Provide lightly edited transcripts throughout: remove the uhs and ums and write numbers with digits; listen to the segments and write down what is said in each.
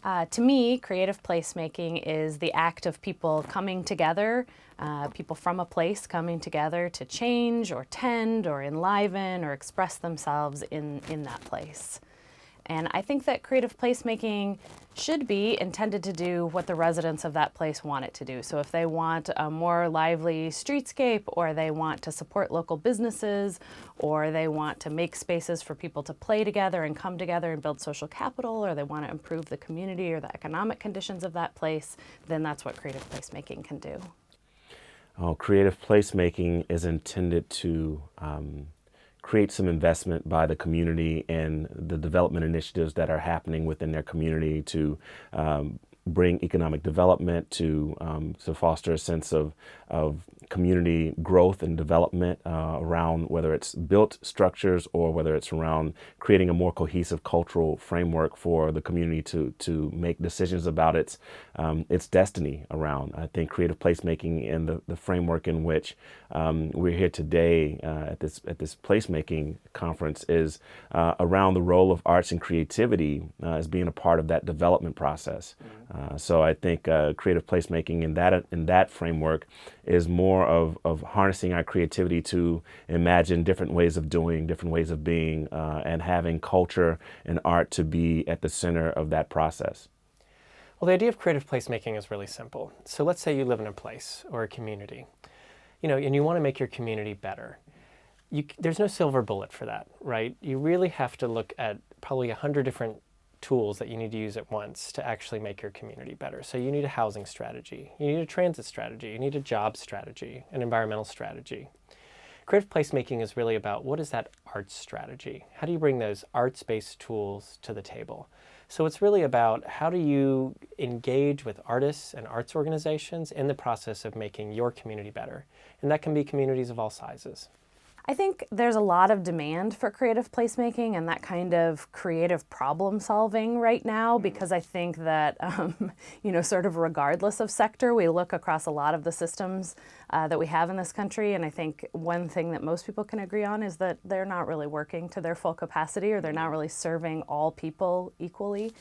To me, creative placemaking is the act of people coming together, people from a place coming together to change or tend or enliven or express themselves in that place. And I think that creative placemaking should be intended to do what the residents of that place want it to do. So if they want a more lively streetscape, or they want to support local businesses, or they want to make spaces for people to play together and come together and build social capital, or they want to improve the community or the economic conditions of that place, then that's what creative placemaking can do. Creative placemaking is intended to create some investment by the community in the development initiatives that are happening within their community to bring economic development, to foster a sense of community growth and development around whether it's built structures or whether it's around creating a more cohesive cultural framework for the community to make decisions about its destiny around. I think creative placemaking and the framework in which we're here today at this placemaking conference is around the role of arts and creativity as being a part of that development process. So I think creative placemaking in that framework is more of harnessing our creativity to imagine different ways of doing, different ways of being, and having culture and art to be at the center of that process. Well, the idea of creative placemaking is really simple. So let's say you live in a place or a community, and you want to make your community better. There's no silver bullet for that, right? You really have to look at probably 100 different tools that you need to use at once to actually make your community better. So you need a housing strategy, you need a transit strategy, you need a job strategy, an environmental strategy. Creative placemaking is really about what is that arts strategy? How do you bring those arts-based tools to the table? So it's really about how do you engage with artists and arts organizations in the process of making your community better. And that can be communities of all sizes. I think there's a lot of demand for creative placemaking and that kind of creative problem solving right now, because I think that, sort of regardless of sector, we look across a lot of the systems that we have in this country, and I think one thing that most people can agree on is that they're not really working to their full capacity, or they're not really serving all people equally.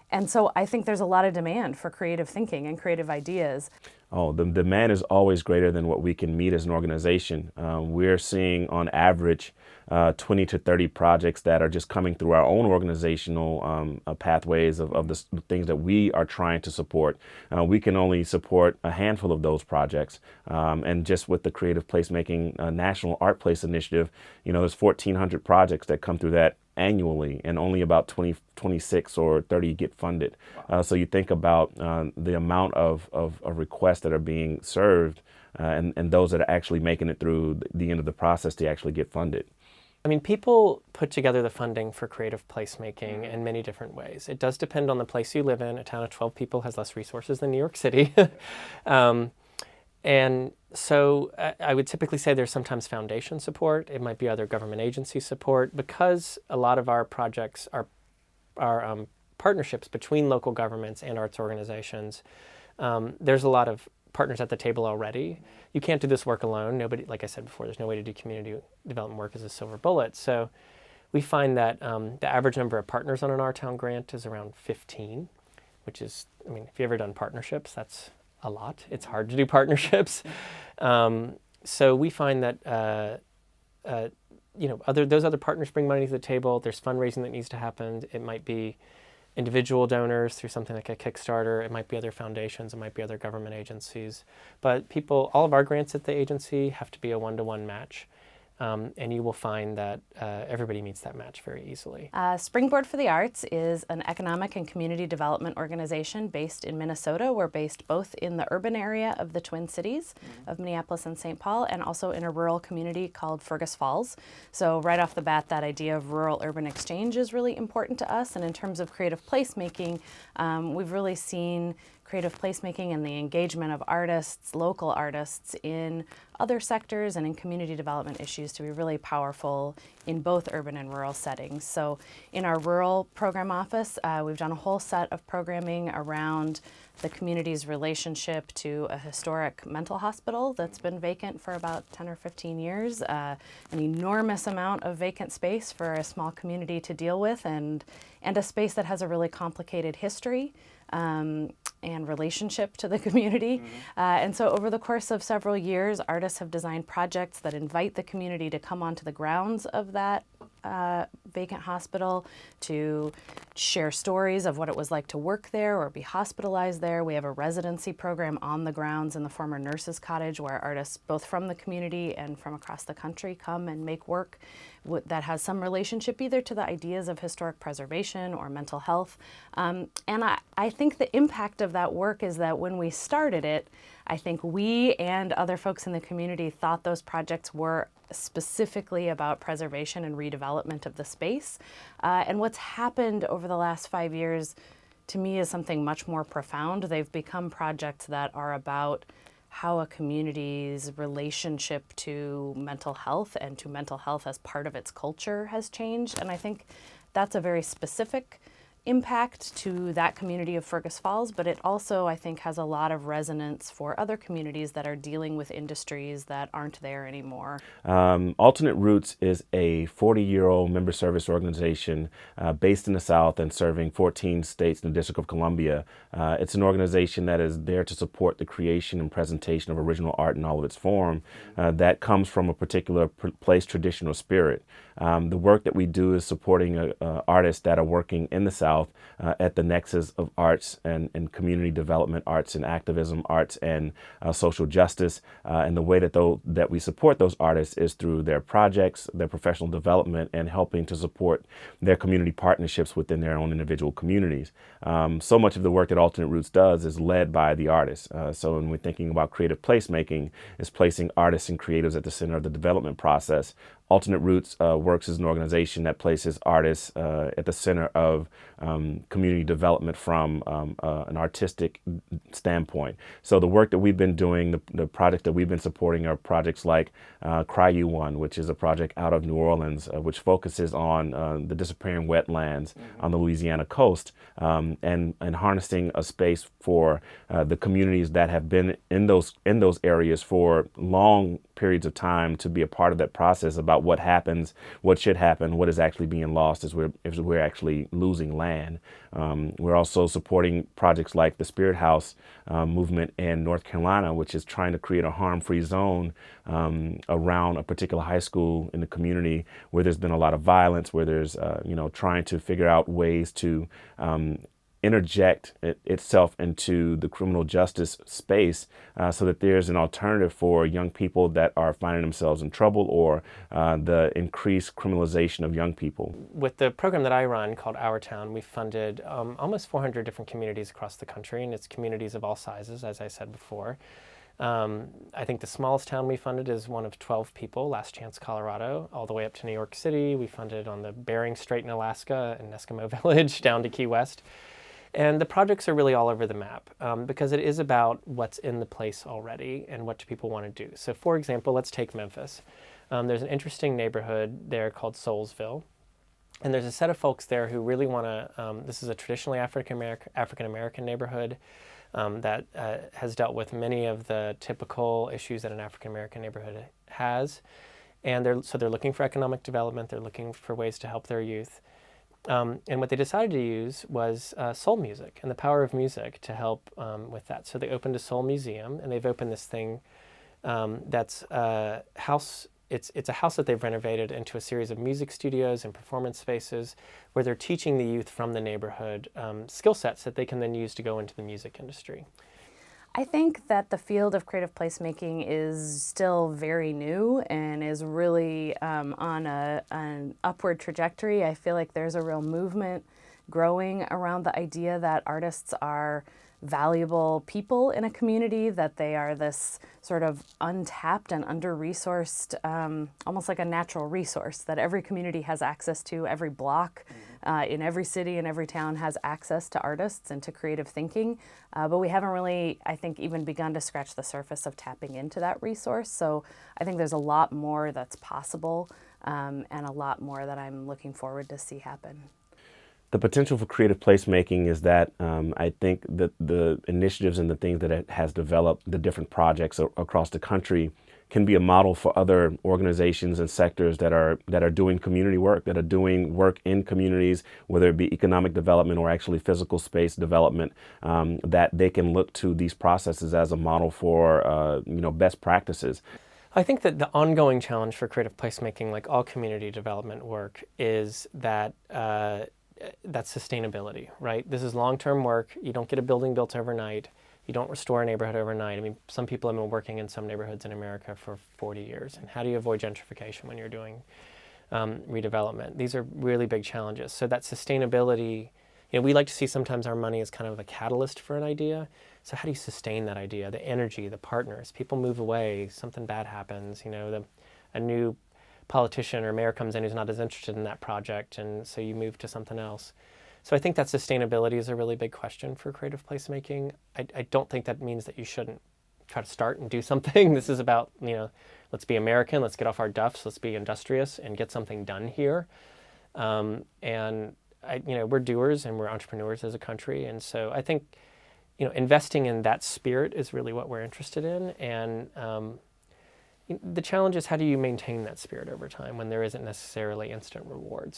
And so I think there's a lot of demand for creative thinking and creative ideas. Oh, the demand is always greater than what we can meet as an organization. We're seeing on average 20 to 30 projects that are just coming through our own organizational pathways of the things that we are trying to support. We can only support a handful of those projects. And just with the Creative Placemaking National ArtPlace initiative, there's 1,400 projects that come through that annually, and only about 26 or 30 get funded. So you think about the amount of requests that are being served and those that are actually making it through the end of the process to actually get funded. I mean, people put together the funding for creative placemaking in many different ways. It does depend on the place you live in. A town of 12 people has less resources than New York City. And so I would typically say there's sometimes foundation support. It might be other government agency support, because a lot of our projects are partnerships between local governments and arts organizations. There's a lot of partners at the table already. You can't do this work alone. Nobody, like I said before, there's no way to do community development work as a silver bullet. So we find that the average number of partners on an Our Town grant is around 15, which is, if you've ever done partnerships, that's a lot. It's hard to do partnerships. So we find that those other partners bring money to the table. There's fundraising that needs to happen. It might be individual donors through something like a Kickstarter. It might be other foundations. It might be other government agencies. But all of our grants at the agency have to be a one-to-one match. And you will find that everybody meets that match very easily. Springboard for the Arts is an economic and community development organization based in Minnesota. We're based both in the urban area of the Twin Cities of Minneapolis and St. Paul, and also in a rural community called Fergus Falls. So right off the bat, that idea of rural-urban exchange is really important to us. And in terms of creative placemaking, we've really seen creative placemaking and the engagement of artists, local artists, in other sectors and in community development issues to be really powerful in both urban and rural settings. So in our rural program office, we've done a whole set of programming around the community's relationship to a historic mental hospital that's been vacant for about 10 or 15 years, an enormous amount of vacant space for a small community to deal with, and a space that has a really complicated history and relationship to the community. And so over the course of several years, artists have designed projects that invite the community to come onto the grounds of that vacant hospital, to share stories of what it was like to work there or be hospitalized there. We have a residency program on the grounds in the former nurses' cottage where artists both from the community and from across the country come and make work that has some relationship either to the ideas of historic preservation or mental health. And I think the impact of that work is that when we started it, I think we and other folks in the community thought those projects were specifically about preservation and redevelopment of the space. And what's happened over the last 5 years, to me, is something much more profound. They've become projects that are about how a community's relationship to mental health and to mental health as part of its culture has changed. And I think that's a very specific impact to that community of Fergus Falls, but it also, I think, has a lot of resonance for other communities that are dealing with industries that aren't there anymore. Alternate Roots is a 40-year-old member service organization based in the South and serving 14 states in the District of Columbia. It's an organization that is there to support the creation and presentation of original art in all of its form that comes from a particular place, tradition, or spirit. The work that we do is supporting artists that are working in the South at the nexus of arts and community development, arts and activism, arts and social justice. And the way that we support those artists is through their projects, their professional development, and helping to support their community partnerships within their own individual communities. So much of the work that Alternate Roots does is led by the artists. So when we're thinking about creative placemaking, it's placing artists and creatives at the center of the development process. Alternate Roots works as an organization that places artists at the center of community development from an artistic standpoint. So the work that we've been doing, the project that we've been supporting are projects like Cry You One, which is a project out of New Orleans, which focuses on the disappearing wetlands on the Louisiana coast and harnessing a space for the communities that have been in those areas for long periods of time to be a part of that process about what happens, what should happen, what is actually being lost as we're actually losing land. We're also supporting projects like the Spirit House movement in North Carolina, which is trying to create a harm-free zone around a particular high school in the community where there's been a lot of violence, where there's trying to figure out ways to interject itself into the criminal justice space so that there's an alternative for young people that are finding themselves in trouble or the increased criminalization of young people. With the program that I run called Our Town, we've funded almost 400 different communities across the country, and it's communities of all sizes, as I said before. I think the smallest town we funded is one of 12 people, Last Chance, Colorado, all the way up to New York City. We funded on the Bering Strait in Alaska and Eskimo Village down to Key West. And the projects are really all over the map because it is about what's in the place already and what do people want to do. So for example, let's take Memphis. There's an interesting neighborhood there called Soulsville. And there's a set of folks there who really want to, this is a traditionally African-American neighborhood that has dealt with many of the typical issues that an African-American neighborhood has. And they're looking for economic development, they're looking for ways to help their youth. And what they decided to use was soul music and the power of music to help with that. So they opened a soul museum, and they've opened this thing that's a house. It's a house that they've renovated into a series of music studios and performance spaces where they're teaching the youth from the neighborhood skill sets that they can then use to go into the music industry. I think that the field of creative placemaking is still very new and is really on an upward trajectory. I feel like there's a real movement growing around the idea that artists are valuable people in a community, that they are this sort of untapped and under-resourced, almost like a natural resource that every community has access to, every block in every city and every town has access to artists and to creative thinking, but we haven't really, I think, even begun to scratch the surface of tapping into that resource. So I think there's a lot more that's possible, and a lot more that I'm looking forward to see happen. The potential for creative placemaking is that I think that the initiatives and the things that it has developed, the different projects across the country, can be a model for other organizations and sectors that are doing community work, that are doing work in communities, whether it be economic development or actually physical space development, that they can look to these processes as a model for best practices. I think that the ongoing challenge for creative placemaking, like all community development work, is that that's sustainability, right? This is long-term work. You don't get a building built overnight. You don't restore a neighborhood overnight. I mean, some people have been working in some neighborhoods in America for 40 years. And how do you avoid gentrification when you're doing redevelopment? These are really big challenges. So that sustainability, we like to see sometimes our money as kind of a catalyst for an idea. So how do you sustain that idea? The energy, the partners, people move away, something bad happens, a new politician or mayor comes in who's not as interested in that project, and so you move to something else. So I think that sustainability is a really big question for creative placemaking. I don't think that means that you shouldn't try to start and do something. This is about, let's be American, let's get off our duffs, let's be industrious and get something done here. We're doers and we're entrepreneurs as a country, and so I think, investing in that spirit is really what we're interested in. And the challenge is, how do you maintain that spirit over time when there isn't necessarily instant rewards?